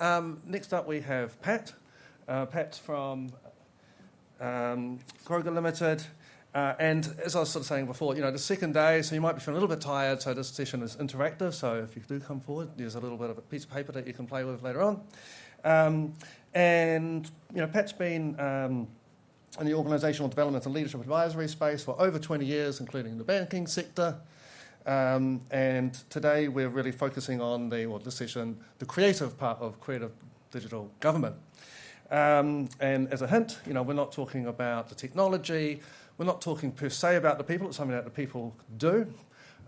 Next up we have Pat. Pat's from Croga Ltd. And as I was sort of saying before, the second day, so you might be feeling a little bit tired, so this session is interactive, so if you do come forward, there's a little bit of a piece of paper that you can play with later on. Pat's been in the organisational development and leadership advisory space for over 20 years, including the banking sector. And today we're really focusing on this session, the creative part of creative digital government. And as a hint, we're not talking about the technology. We're not talking per se about the people. It's something that the people do.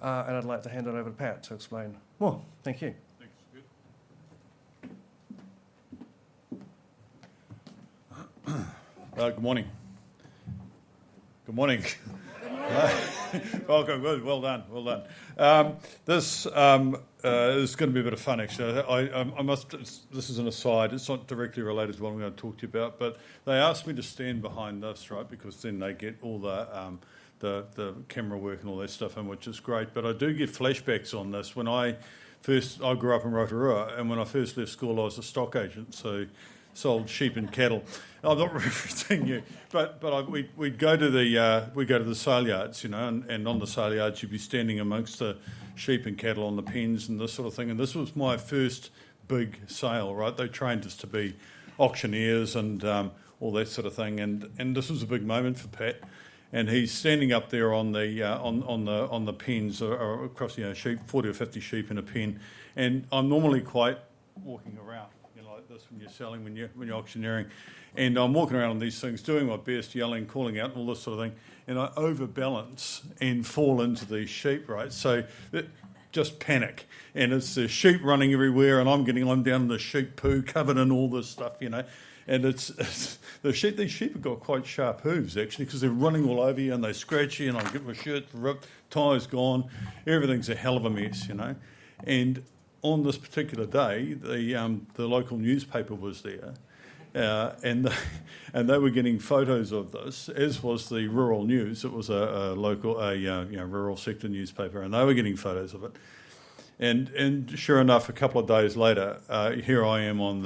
And I'd like to hand it over to Pat to explain more. Thank you. Thanks. Good. Good morning. Good morning. Welcome. Good. Well done. Well done. This is going to be a bit of fun, actually. I must. This is an aside. It's not directly related to what I'm going to talk to you about, but they asked me to stand behind this, right? Because then they get all the camera work and all that stuff in, which is great. But I do get flashbacks on this. When I grew up in Rotorua, and when I first left school, I was a stock agent, so sold sheep and cattle. I'm not referencing you, but we'd go to the sale yards, and on the sale yards you'd be standing amongst the sheep and cattle on the pens and this sort of thing. And this was my first big sale, right? They trained us to be auctioneers and all that sort of thing. And this was a big moment for Pat. And he's standing up there on the pens across sheep, 40 or 50 sheep in a pen. And I'm normally quite walking around, like this when you're selling, when you're auctioneering. And I'm walking around on these things, doing my best, yelling, calling out, and all this sort of thing. And I overbalance and fall into these sheep, right? So just panic. And it's the sheep running everywhere, and I'm down in the sheep poo, covered in all this stuff, And it's these sheep have got quite sharp hooves, actually, because they're running all over you, and they scratch you, and I get my shirt ripped, tie's gone, everything's a hell of a mess, And on this particular day, the local newspaper was there, and they were getting photos of this, as was the Rural News. It was a local, rural sector newspaper, and they were getting photos of it. And sure enough, a couple of days later, here I am in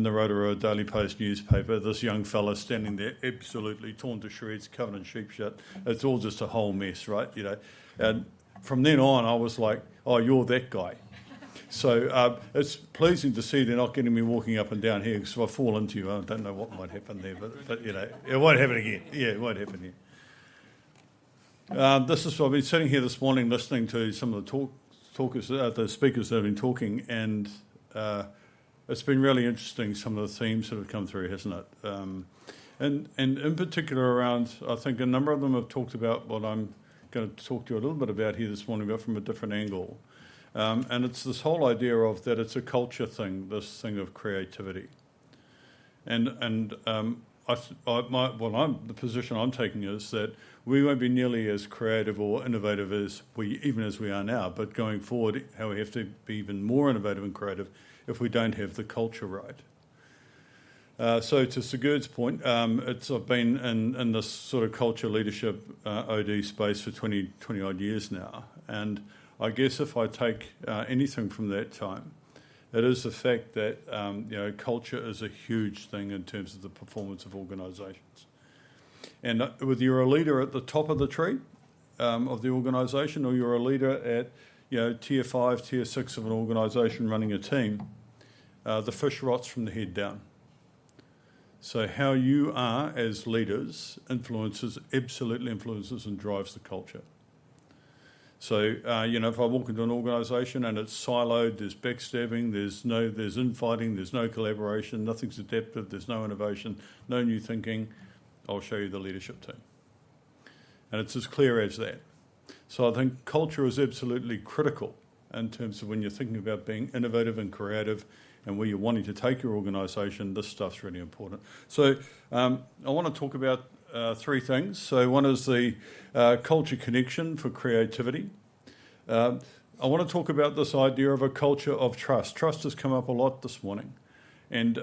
the Rotorua Daily Post newspaper. This young fella standing there, absolutely torn to shreds, covered in sheep shit. It's all just a whole mess, right? And from then on, I was like, "Oh, you're that guy." So it's pleasing to see they're not getting me walking up and down here, because if I fall into you, I don't know what might happen there, but it won't happen again. Yeah, it won't happen here. I've been sitting here this morning listening to some of the speakers that have been talking, and it's been really interesting, some of the themes that have come through, hasn't it? And in particular around, I think a number of them have talked about what I'm going to talk to you a little bit about here this morning, but from a different angle. And it's this whole idea of that it's a culture thing, this thing of creativity. The position I'm taking is that we won't be nearly as creative or innovative as we are now, but going forward, how we have to be even more innovative and creative if we don't have the culture right. So to Sigurd's point, I've been in this sort of culture leadership OD space for 20 odd years now, and I guess if I take anything from that time, it is the fact that culture is a huge thing in terms of the performance of organisations. And whether you're a leader at the top of the tree of the organisation, or you're a leader at tier 5, tier 6 of an organisation running a team, the fish rots from the head down. So how you are as leaders absolutely influences and drives the culture. So, if I walk into an organisation and it's siloed, there's backstabbing, there's infighting, there's no collaboration, nothing's adaptive, there's no innovation, no new thinking, I'll show you the leadership team. And it's as clear as that. So I think culture is absolutely critical in terms of when you're thinking about being innovative and creative and where you're wanting to take your organisation, this stuff's really important. So I want to talk about three things. So one is the culture connection for creativity. I want to talk about this idea of a culture of trust. Trust has come up a lot this morning. And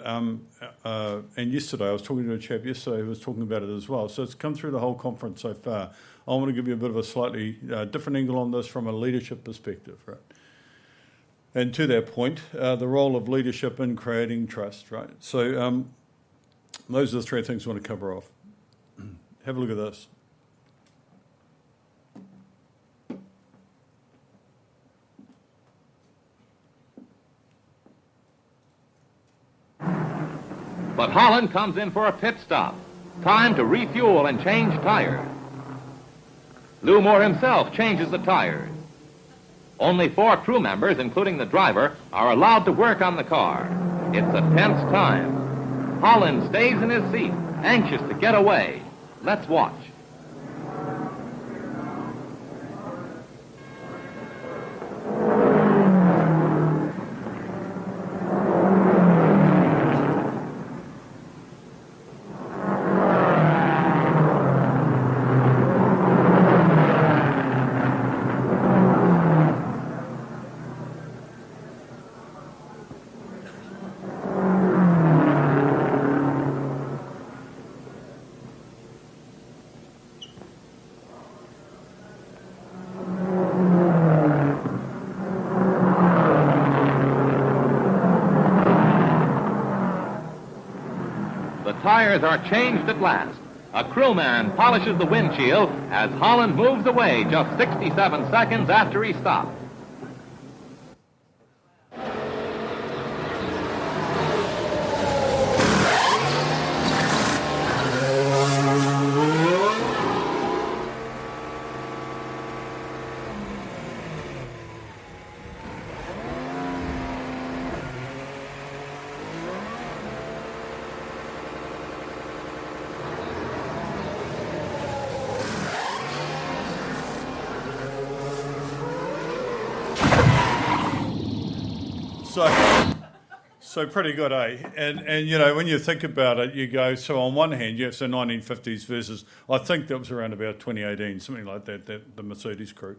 yesterday, I was talking to a chap yesterday who was talking about it as well. So it's come through the whole conference so far. I want to give you a bit of a slightly different angle on this from a leadership perspective, right? And to that point, the role of leadership in creating trust, right? So those are the three things I want to cover off. Have a look at this. But Holland comes in for a pit stop. Time to refuel and change tires. Lou Moore himself changes the tires. Only 4 crew members, including the driver, are allowed to work on the car. It's a tense time. Holland stays in his seat, anxious to get away. Let's watch. Tires are changed at last. A crewman polishes the windshield as Holland moves away just 67 seconds after he stopped. So pretty good, eh? And you know, when you think about it, you go, so on one hand, you have the 1950s versus, I think that was around about 2018, something like that, the Mercedes crew.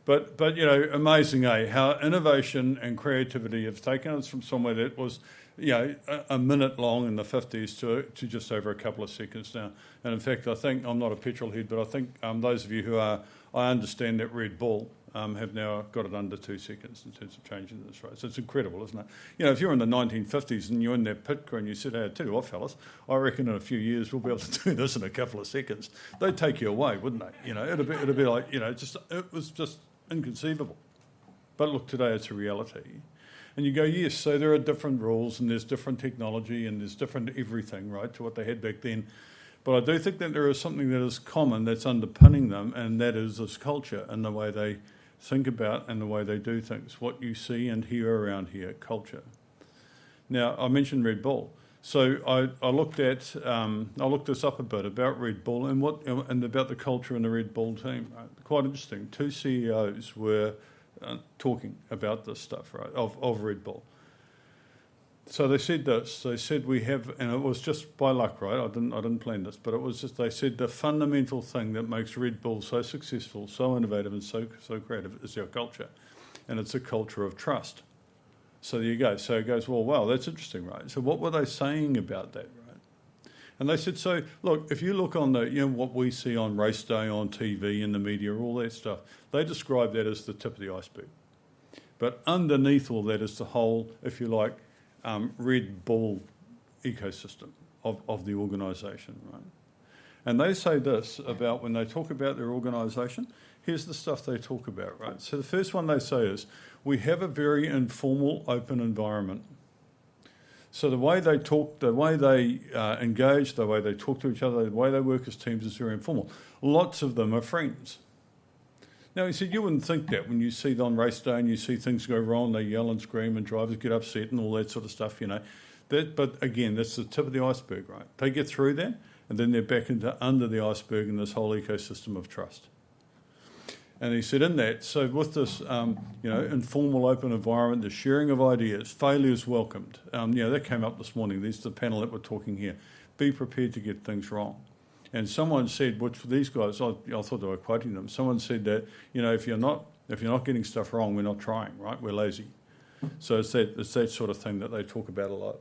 But you know, amazing, eh? How innovation and creativity have taken us from somewhere that was, you know, a minute long in the 50s to just over a couple of seconds now. And in fact, I think, I'm not a petrol head, but I think those of you who are, I understand that Red Bull have now got it under 2 seconds in terms of changing this race. So it's incredible, isn't it? You know, if you're in the 1950s and you're in that pit crew and you said, hey, I tell you what, fellas, I reckon in a few years we'll be able to do this in a couple of seconds. They'd take you away, wouldn't they? You know, it'd be like, you know, it was just inconceivable. But look, today it's a reality. And you go, yes, so there are different rules and there's different technology and there's different everything, right, to what they had back then. But I do think that there is something that is common that's underpinning them, and that is this culture and the way they think about and the way they do things, what you see and hear around here, culture. Now, I mentioned Red Bull. So I looked this up a bit about Red Bull and about the culture in the Red Bull team. Right? Quite interesting. 2 CEOs were talking about this stuff, right, of Red Bull. So they said this. They said we have, and it was just by luck, right? I didn't plan this, but it was just, they said the fundamental thing that makes Red Bull so successful, so innovative, and so creative is our culture, and it's a culture of trust. So there you go. So it goes, well, wow, that's interesting, right? So what were they saying about that, right? And they said, so look, if you look on the, you know, what we see on race day on TV in the media, all that stuff, they describe that as the tip of the iceberg. But underneath all that is the whole, if you like, Red Bull ecosystem of the organisation, right? And they say this about when they talk about their organisation, here's the stuff they talk about, right? So the first one they say is, we have a very informal, open environment. So the way they talk, the way they engage, the way they talk to each other, the way they work as teams is very informal. Lots of them are friends. Now, he said, you wouldn't think that when you see on race day and you see things go wrong, they yell and scream and drivers get upset and all that sort of stuff, you know. But again, that's the tip of the iceberg, right? They get through that and then they're back into under the iceberg in this whole ecosystem of trust. And he said in that, so with this, you know, informal, open environment, the sharing of ideas, failures welcomed. You know, that came up this morning. There's the panel that we're talking here. Be prepared to get things wrong. And someone said, which these guys, I thought they were quoting them, someone said that, you know, if you're not getting stuff wrong, we're not trying, right? We're lazy. So it's that sort of thing that they talk about a lot.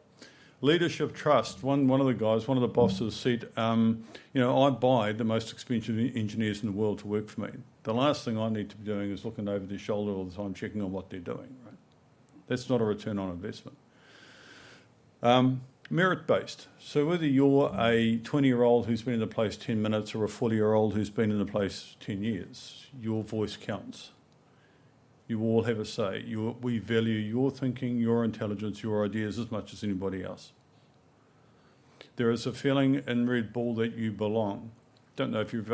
Leadership trust. One of the guys, one of the bosses said, you know, I buy the most expensive engineers in the world to work for me. The last thing I need to be doing is looking over their shoulder all the time, checking on what they're doing, right? That's not a return on investment. Merit-based. So whether you're a 20-year-old who's been in the place 10 minutes or a 40-year-old who's been in the place 10 years, your voice counts. You all have a say. We value your thinking, your intelligence, your ideas as much as anybody else. There is a feeling in Red Bull that you belong. Don't know if you've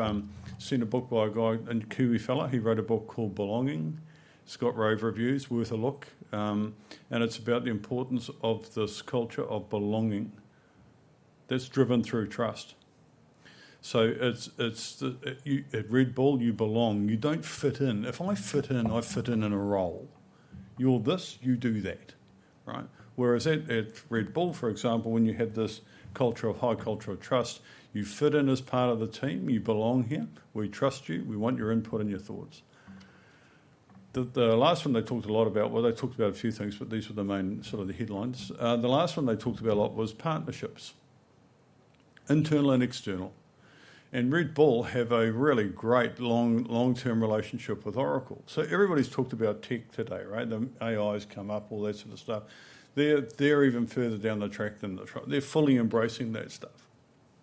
seen a book by a guy, a Kiwi fella. He wrote a book called Belonging. It's got rave reviews, worth a look. And it's about the importance of this culture of belonging that's driven through trust. So at Red Bull, you belong. You don't fit in. If I fit in a role. You're this, you do that, right? Whereas at Red Bull, for example, when you have this high culture of trust, you fit in as part of the team, you belong here, we trust you, we want your input and your thoughts. The last one they talked a lot about, well, they talked about a few things, but these were the main sort of the headlines. The last one they talked about a lot was partnerships, internal and external. And Red Bull have a really great long-term relationship with Oracle. So everybody's talked about tech today, right? The AI's come up, all that sort of stuff. They're even further down the track than they're fully embracing that stuff.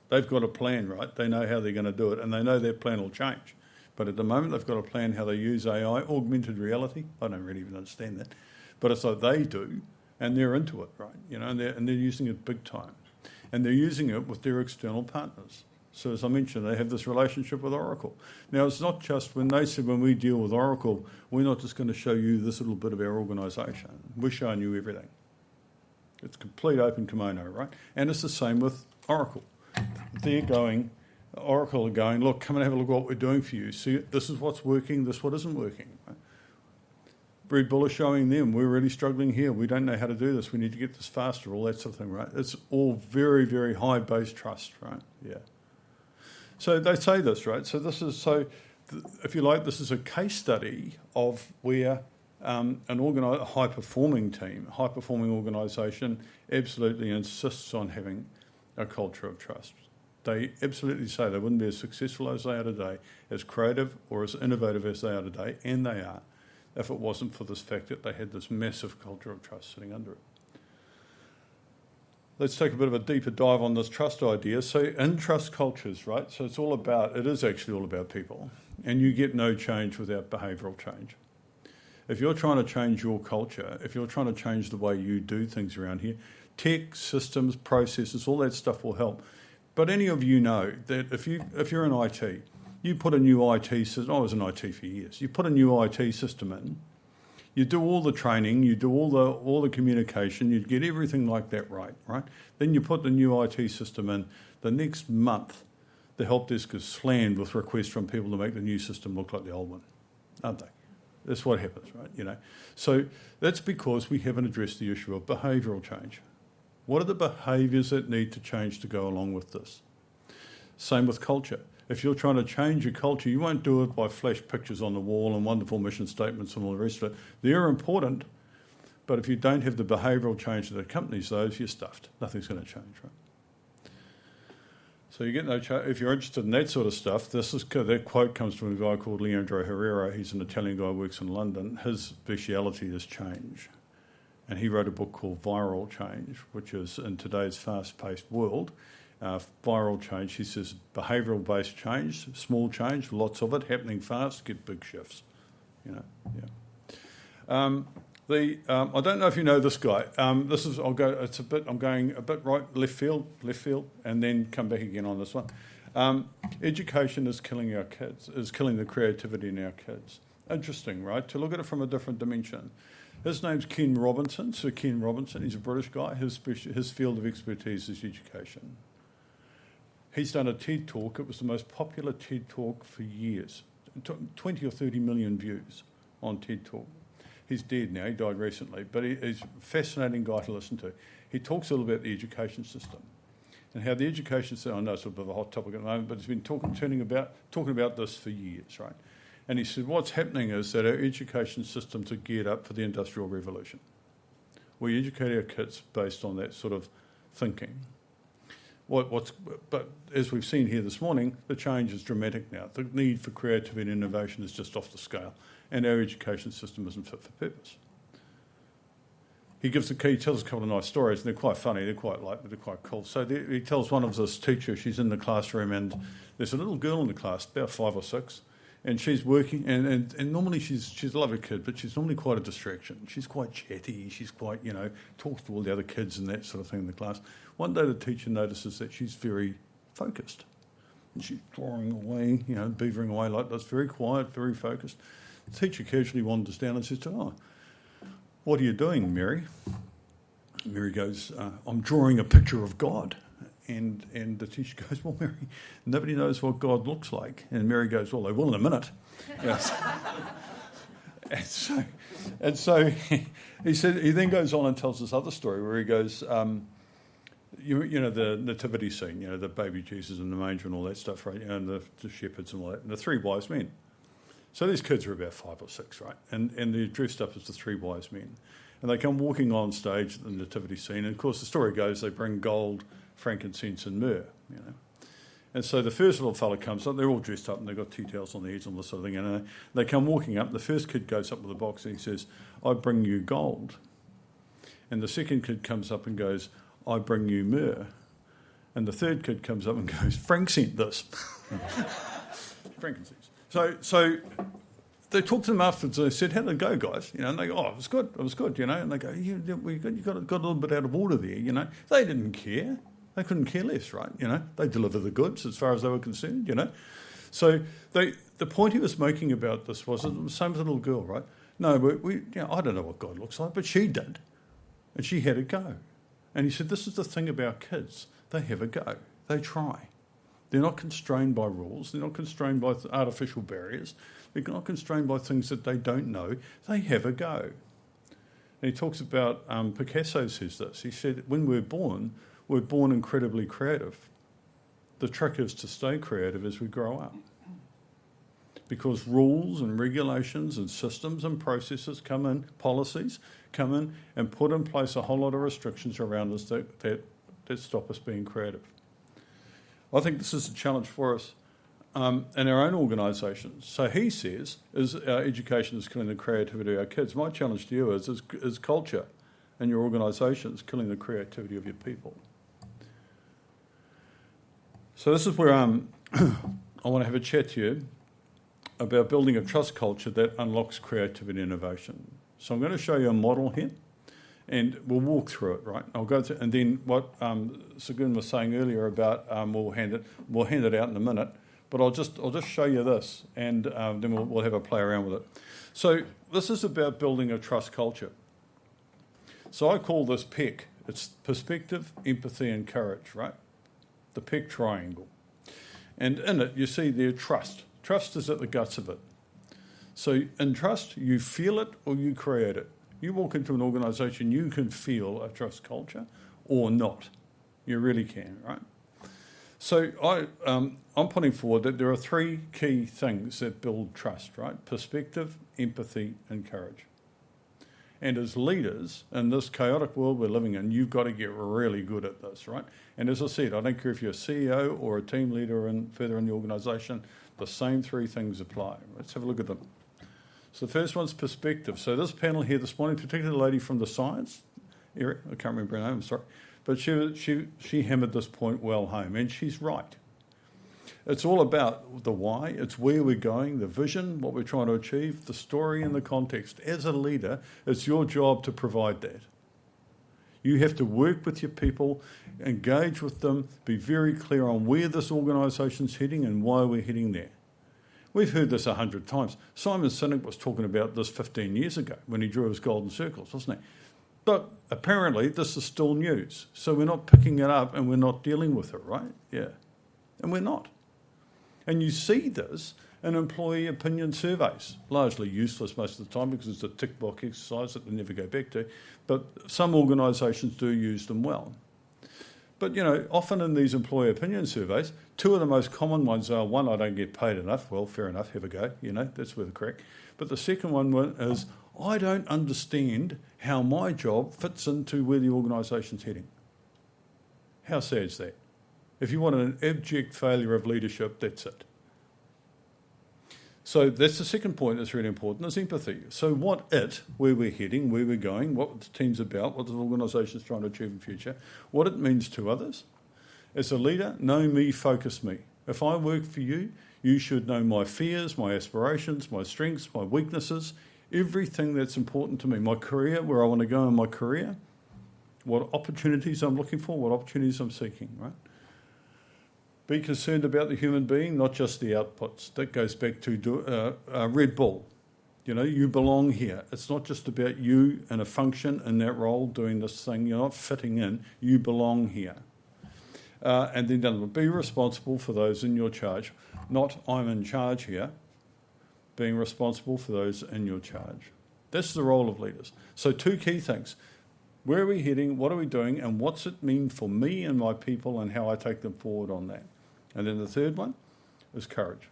They've got a plan, right? They know how they're going to do it, and they know their plan will change. But at the moment, they've got a plan how they use AI, augmented reality. I don't really even understand that. But it's like they do, and they're into it, right? You know, and they're using it big time. And they're using it with their external partners. So as I mentioned, they have this relationship with Oracle. Now, it's not just when they said when we deal with Oracle, we're not just going to show you this little bit of our organisation. We're showing you everything. It's complete open kimono, right? And it's the same with Oracle. Oracle are going, look, come and have a look at what we're doing for you. See, this is what's working, this is what isn't working. Right? Red Bull are showing them, we're really struggling here. We don't know how to do this. We need to get this faster, all that sort of thing, right? It's all very, very high-based trust, right? Yeah. So they say this, right? So this is, if you like, this is a case study of where a high-performing team, high-performing organisation absolutely insists on having a culture of trust. They absolutely say they wouldn't be as successful as they are today, as creative or as innovative as they are today, and they are, if it wasn't for this fact that they had this massive culture of trust sitting under it. Let's take a bit of a deeper dive on this trust idea. So in trust cultures, right, so it is actually all about people, and you get no change without behavioural change. If you're trying to change your culture, if you're trying to change the way you do things around here, tech, systems, processes, all that stuff will help. But any of you know that if you're in IT, you put a new IT system. I was in IT for years. You put a new IT system in. You do all the training. You do all the communication. You get everything like that right. Then you put the new IT system in. The next month, the help desk is slammed with requests from people to make the new system look like the old one, aren't they? That's what happens, right? You know, so that's because we haven't addressed the issue of behavioural change. What are the behaviours that need to change to go along with this? Same with culture. If you're trying to change your culture, you won't do it by flash pictures on the wall and wonderful mission statements and all the rest of it. They're important, but if you don't have the behavioural change that accompanies those, you're stuffed. Nothing's going to change, right? So you get no change. If you're interested in that sort of stuff, that quote comes from a guy called Leandro Herrera. He's an Italian guy who works in London. His speciality is change. And he wrote a book called Viral Change, which is in today's fast-paced world. Viral change, he says, behavioural-based change, small change, lots of it, happening fast, get big shifts. You know, yeah. I don't know if you know this guy. I'm going a bit right, left field, and then come back again on this one. Education is killing our kids, is killing the creativity in our kids. Interesting, right? To look at it from a different dimension. His name's Ken Robinson. So Ken Robinson, he's a British guy. His field of expertise is education. He's done a TED Talk. It was the most popular TED Talk for years. 20 or 30 million views on TED Talk. He's dead now. He died recently. But he's a fascinating guy to listen to. He talks a little about the education system and how the education system, I know it's a bit of a hot topic at the moment, but he's been talking about this for years, right? And he said, what's happening is that our education systems are geared up for the Industrial Revolution. We educate our kids based on that sort of thinking. But as we've seen here this morning, the change is dramatic now. The need for creativity and innovation is just off the scale, and our education system isn't fit for purpose. he tells a couple of nice stories, and they're quite funny, they're quite cool. So he tells one of this teacher, she's in the classroom, and there's a little girl in the class, about 5 or 6, and she's working, and normally she's a lovely kid, but she's normally quite a distraction. She's quite chatty, she's quite, talks to all the other kids and that sort of thing in the class. One day the teacher notices that she's very focused. And she's drawing away, beavering away like this, very quiet, very focused. The teacher casually wanders down and says to her, "What are you doing, Mary?" Mary goes, "I'm drawing a picture of God." And the teacher goes, "Well, Mary, nobody knows what God looks like." And Mary goes, "Well, they will in a minute." Yes. And so he then goes on and tells this other story where he goes, the nativity scene, the baby Jesus in the manger and all that stuff, right? And the shepherds and all that, and the 3 wise men. So these kids are about 5 or 6, right? And they're dressed up as the 3 wise men. And they come walking on stage at the nativity scene. And, of course, the story goes they bring gold, frankincense and myrrh, And so the first little fella comes up. They're all dressed up and they've got tea towels on their heads and this sort of thing. And they come walking up. The first kid goes up with a box and he says, "I bring you gold." And the second kid comes up and goes, "I bring you myrrh." And the third kid comes up and goes, "Frank sent this." Frankincense. So they talked to them afterwards. They said, "How did it go, guys?" And they go, "Oh, it was good. And they go, "You got a little bit out of order there." They didn't care. They couldn't care less, right? They delivered the goods as far as they were concerned. So the point he was making about this was the same with the little girl, right? No, I don't know what God looks like, but she did, and she had a go. And he said, this is the thing about kids. They have a go. They try. They're not constrained by rules. They're not constrained by artificial barriers. They're not constrained by things that they don't know. They have a go. And he talks about, Picasso says this. He said, when we're born incredibly creative. The trick is to stay creative as we grow up. Because rules and regulations and systems and processes policies come in and put in place a whole lot of restrictions around us that stop us being creative. I think this is a challenge for us in our own organisations. So he says, our education is killing the creativity of our kids. My challenge to you is culture in your organisations killing the creativity of your people. So this is where I want to have a chat to you about building a trust culture that unlocks creativity and innovation. So I'm going to show you a model here, and we'll walk through it, right? I'll go through, and then what Sagun was saying earlier about we'll hand it out in a minute, but I'll just show you this, and then we'll have a play around with it. So this is about building a trust culture. So I call this PEC. It's perspective, empathy, and courage, right? The PEC triangle. And in it, you see there trust. Trust is at the guts of it. So in trust, you feel it or you create it. You walk into an organisation, you can feel a trust culture or not. You really can, right? So I'm putting forward that there are 3 key things that build trust, right? Perspective, empathy, and courage. And as leaders in this chaotic world we're living in, you've got to get really good at this, right? And as I said, I don't care if you're a CEO or a team leader further in the organisation, the same 3 things apply. Let's have a look at them. So the first one's perspective. So this panel here this morning, particularly the lady from the science area, I can't remember her name, I'm sorry, but she hammered this point well home, and she's right. It's all about the why, it's where we're going, the vision, what we're trying to achieve, the story and the context. As a leader, it's your job to provide that. You have to work with your people, engage with them, be very clear on where this organisation's heading and why we're heading there. We've heard this 100 times. Simon Sinek was talking about this 15 years ago when he drew his golden circles, wasn't he? But apparently this is still news. So we're not picking it up and we're not dealing with it, right? Yeah. And we're not. And you see this in employee opinion surveys, largely useless most of the time because it's a tick box exercise that they never go back to. But some organisations do use them well. But, often in these employee opinion surveys, 2 of the most common ones are, 1, I don't get paid enough. Well, fair enough, have a go. That's where the crack. But the second one is, I don't understand how my job fits into where the organisation's heading. How sad is that? If you want an abject failure of leadership, that's it. So that's the second point that's really important, is empathy. So where we're heading, where we're going, what the team's about, what the organisation's trying to achieve in the future, what it means to others. As a leader, know me, focus me. If I work for you, you should know my fears, my aspirations, my strengths, my weaknesses, everything that's important to me, my career, where I want to go in my career, what opportunities I'm looking for, what opportunities I'm seeking, right? Be concerned about the human being, not just the outputs. That goes back to Red Bull. You know, you belong here. It's not just about you and a function in that role doing this thing. You're not fitting in. You belong here. And then be responsible for those in your charge. Not I'm in charge here. Being responsible for those in your charge. That's the role of leaders. So 2 key things. Where are we heading? What are we doing? And what's it mean for me and my people and how I take them forward on that? And then the third one is courage.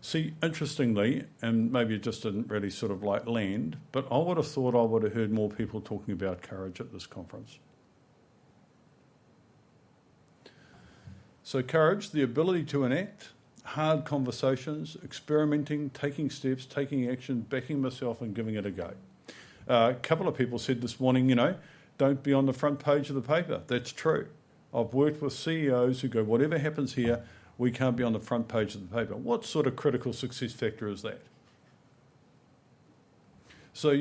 See, interestingly, and maybe it just didn't really sort of like land, but I would have thought I would have heard more people talking about courage at this conference. So courage, the ability to enact, hard conversations, experimenting, taking steps, taking action, backing myself and giving it a go. A couple of people said this morning, don't be on the front page of the paper. That's true. I've worked with CEOs who go, whatever happens here, we can't be on the front page of the paper. What sort of critical success factor is that? So,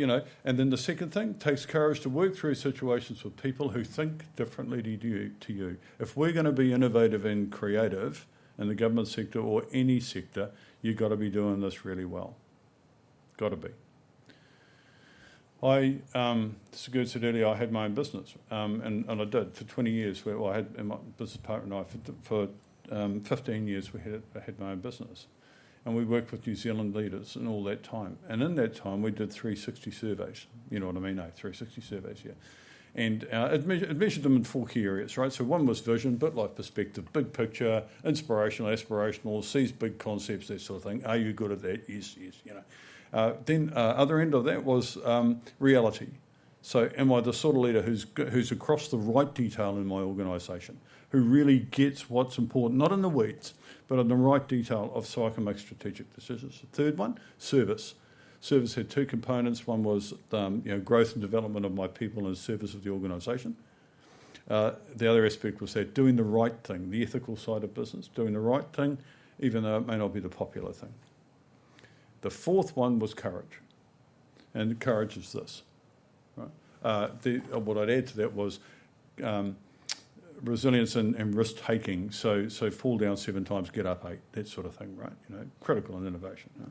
and then the second thing, takes courage to work through situations with people who think differently to you. If we're going to be innovative and creative in the government sector or any sector, you've got to be doing this really well. Got to be. As Gerd said earlier, I had my own business, and I did for 20 years. I had my business partner and I for 15 years. I had my own business, and we worked with New Zealand leaders in all that time. And in that time, we did 360 surveys. You know what I mean? 360 surveys, yeah. And it measured them in 4 key areas, right? So one was vision, bit like perspective, big picture, inspirational, aspirational, sees big concepts, that sort of thing. Are you good at that? Yes, Then other end of that was reality. So am I the sort of leader who's across the right detail in my organisation, who really gets what's important, not in the weeds, but in the right detail so I can make strategic decisions. The third one, service. Service had 2 components. One was growth and development of my people in service of the organisation. The other aspect was that doing the right thing, the ethical side of business, doing the right thing, even though it may not be the popular thing. The fourth one was courage, and courage is this. Right? What I'd add to that was resilience and risk-taking, so fall down 7 times, get up 8, that sort of thing, right? Critical in innovation. Right?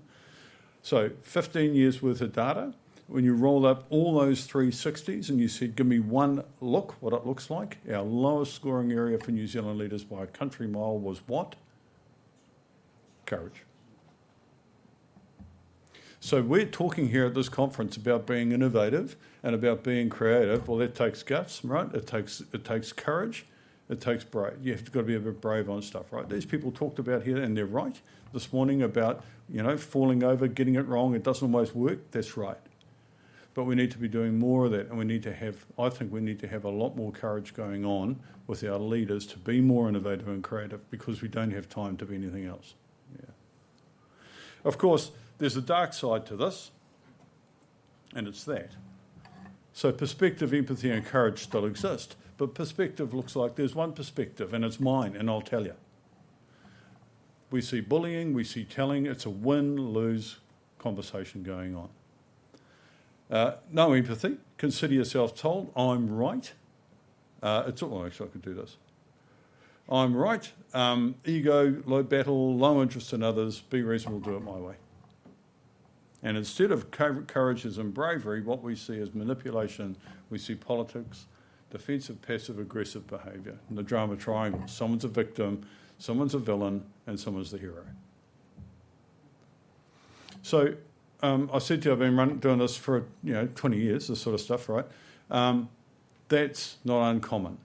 So 15 years worth of data, when you roll up all those 360s and you said, give me one look, what it looks like, our lowest scoring area for New Zealand leaders by a country mile was what? Courage. So we're talking here at this conference about being innovative and about being creative. Well, that takes guts, right? It takes courage. It takes brave. You've got to be a bit brave on stuff, right? These people talked about here, and they're right, this morning about, falling over, getting it wrong. It doesn't always work. That's right. But we need to be doing more of that, and I think we need to have a lot more courage going on with our leaders to be more innovative and creative, because we don't have time to be anything else. Yeah. Of course, there's a dark side to this, and it's that. So perspective, empathy and courage still exist, but perspective looks like there's one perspective, and it's mine, and I'll tell you. We see bullying, we see telling. It's a win-lose conversation going on. No empathy. Consider yourself told, I'm right. Actually, I could do this. I'm right. Ego, low battle, low interest in others. Be reasonable, do it my way. And instead of courage and bravery, what we see is manipulation. We see politics, defensive, passive, aggressive behaviour. And the drama triangle. Someone's a victim, someone's a villain, and someone's the hero. So I said to you, I've been doing this for 20 years, this sort of stuff, right? That's not uncommon.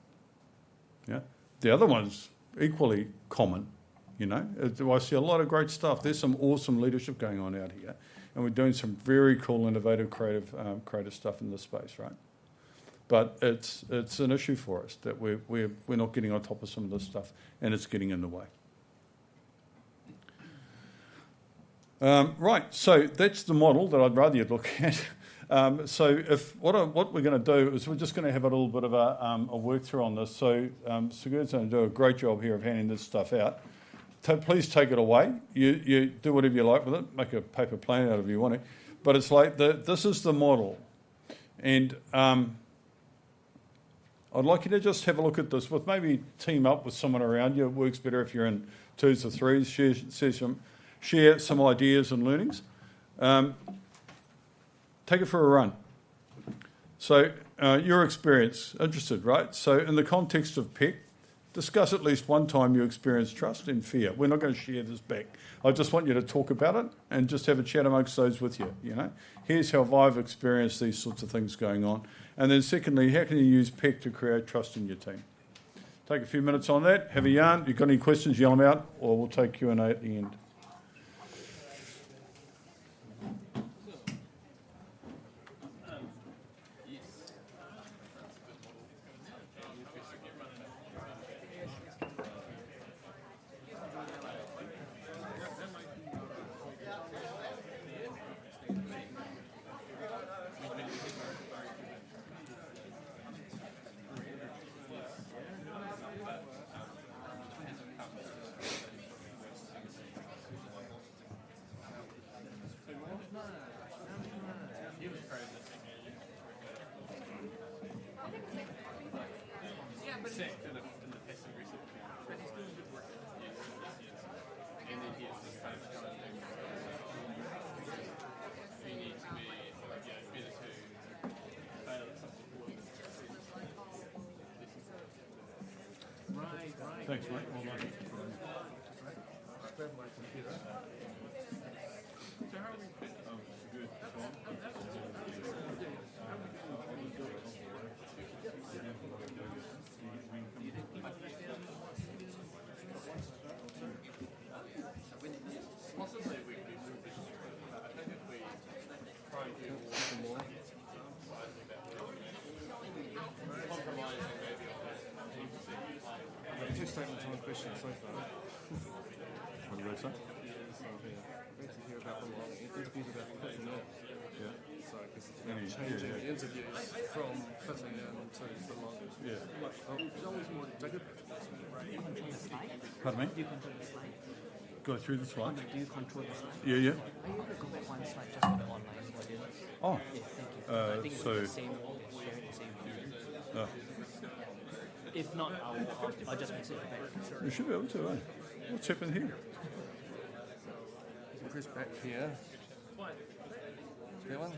Yeah. The other one's equally common. I see a lot of great stuff. There's some awesome leadership going on out here, and we're doing some very cool, innovative, creative stuff in this space, right? But it's an issue for us that we're not getting on top of some of this stuff, and it's getting in the way. Right, so that's the model that I'd rather you look at. So what we're going to do is we're just going to have a little bit of a work through on this. So Sigurd's going to do a great job here of handing this stuff out. Please take it away. You do whatever you like with it. Make a paper plane out of it if you want to. But it's like this is the model. And I'd like you to just have a look at this with maybe team up with someone around you. It works better if you're in twos or threes. Share some ideas and learnings. Take it for a run. So your experience, interested, right? So in the context of PEC, discuss at least one time you experienced trust and fear. We're not going to share this back. I just want you to talk about it and just have a chat amongst those with you. Here's how I've experienced these sorts of things going on. And then secondly, how can you use PEC to create trust in your team? Take a few minutes on that. Have a yarn. If you've got any questions, yell them out, or we'll take Q&A at the end. Thanks, mate. Well done. Grab my computer. So how are we? Good. Possibly we could move this through. I think if we try and do more compromise on maybe Two statements on the question so far. What did I say? Great to hear about the interviews about fitting in. Yeah. So I guess it's about changing the interviews from fitting in to belonging. Yeah. There's always more to do. Pardon me? Do you control the slide? Go through the slide. Do you control the slide? Yeah. Are you able to go back one slide just for the online audience? Oh. Yeah, thank you. I think it's so- the same, sharing the same view. If not, I'll just mix it back. You should be able to, eh? What's happened here? You can press back here. That one? That one?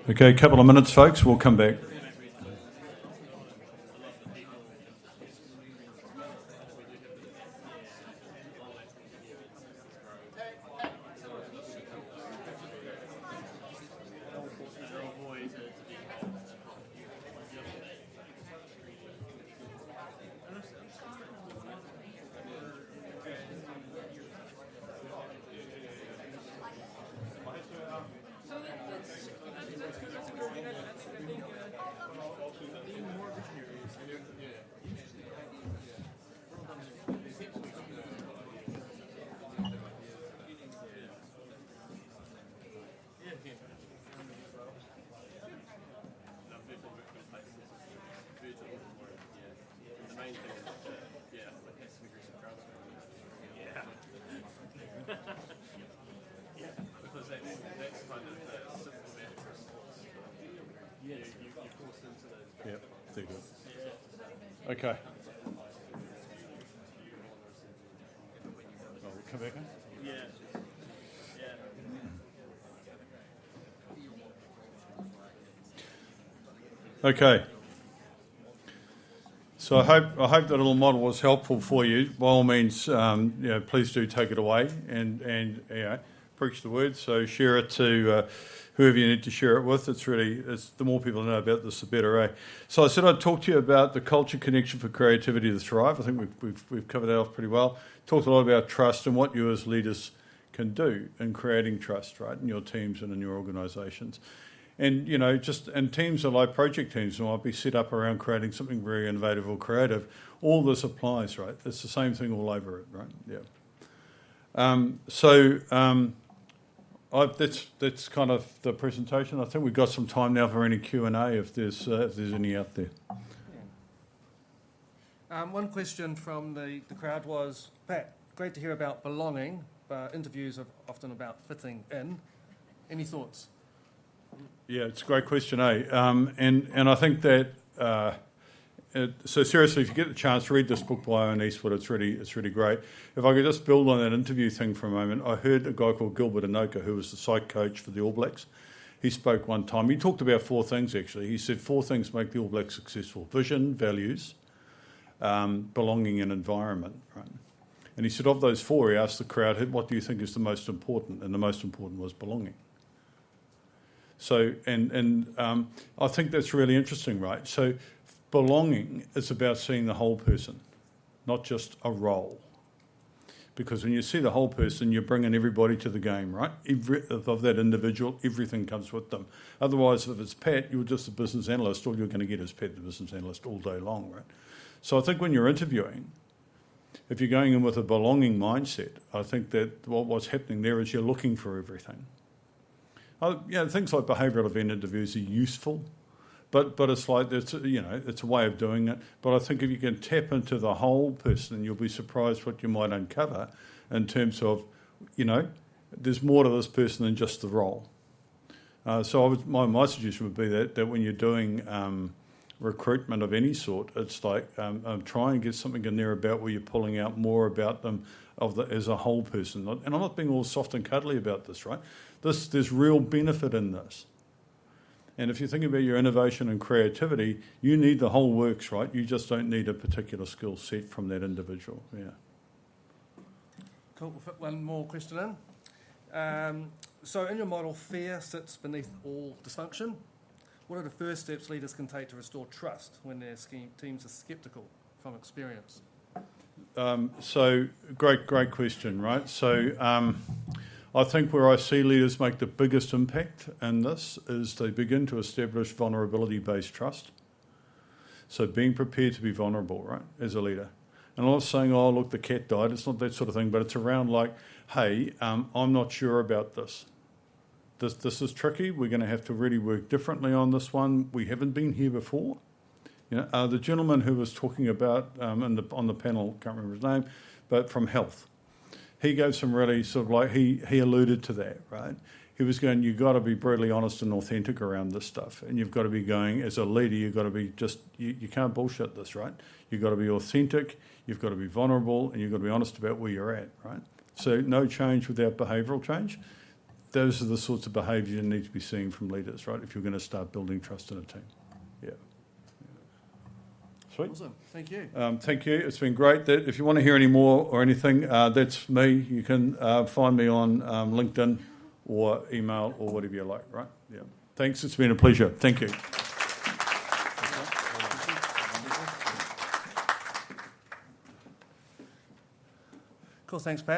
Okay, a couple of minutes, folks. We'll come back. Yep, they're good. Okay. Oh, come back in? Yeah. Okay. So I hope that little model was helpful for you. By all means, please do take it away and preach the word. So share it to whoever you need to share it with. It's the more people know about this, the better, eh? So I said I'd talk to you about the culture connection for creativity to thrive. I think we've covered that off pretty well. Talked a lot about trust and what you as leaders can do in creating trust, right, in your teams and in your organisations. And, and teams are like project teams, might be set up around creating something very innovative or creative. All this applies, right? It's the same thing all over it, right? Yeah. That's kind of the presentation. I think we've got some time now for any Q&A if there's any out there. One question from the crowd was, Pat, great to hear about belonging, but interviews are often about fitting in. Any thoughts? Yeah, it's a great question, eh? And I think that so seriously, if you get the chance, read this book by Owen Eastwood. It's really great. If I could just build on that interview thing for a moment, I heard a guy called Gilbert Anoka, who was the psych coach for the All Blacks. He spoke one time. He talked about 4 things actually. He said 4 things make the All Blacks successful: vision, values, belonging, and environment. Right? And he said of those 4, he asked the crowd, "What do you think is the most important?" And the most important was belonging. So, and I think that's really interesting, right? So belonging is about seeing the whole person, not just a role. Because when you see the whole person, you're bringing everybody to the game, right? Of that individual, everything comes with them. Otherwise, if it's Pat, you're just a business analyst. All you're going to get is Pat, the business analyst, all day long, right? So I think when you're interviewing, if you're going in with a belonging mindset, I think that what's happening there is you're looking for everything. Things like behavioural event interviews are useful, but it's like it's a way of doing it. But I think if you can tap into the whole person, you'll be surprised what you might uncover in terms of, there's more to this person than just the role. So my suggestion would be that when you're doing recruitment of any sort, it's like try and get something in there about where you're pulling out more about them as a whole person. And I'm not being all soft and cuddly about this, right? There's real benefit in this. And if you think about your innovation and creativity, you need the whole works, right? You just don't need a particular skill set from that individual. Yeah. Cool. We'll fit one more question in. So in your model, fear sits beneath all dysfunction. What are the first steps leaders can take to restore trust when their teams are sceptical from experience? So great question, right? So I think where I see leaders make the biggest impact in this is they begin to establish vulnerability-based trust. So being prepared to be vulnerable, right, as a leader. And I'm not saying, oh, look, the cat died. It's not that sort of thing, but it's around like, hey, I'm not sure about this. This is tricky. We're going to have to really work differently on this one. We haven't been here before. The gentleman who was talking about on the panel, can't remember his name, but from health. He gave some really sort of like, he alluded to that, right? He was going, you've got to be brutally honest and authentic around this stuff. And you've got to be going, as a leader, you've got to be you can't bullshit this, right? You've got to be authentic, you've got to be vulnerable, and you've got to be honest about where you're at, right? So no change without behavioural change. Those are the sorts of behaviours you need to be seeing from leaders, right, if you're going to start building trust in a team. Yeah. Sweet. Awesome. Thank you. Thank you. It's been great. If you want to hear any more or anything, that's me. You can find me on LinkedIn or email or whatever you like, right? Yeah. Thanks. It's been a pleasure. Thank you. Cool. Thanks, Pat.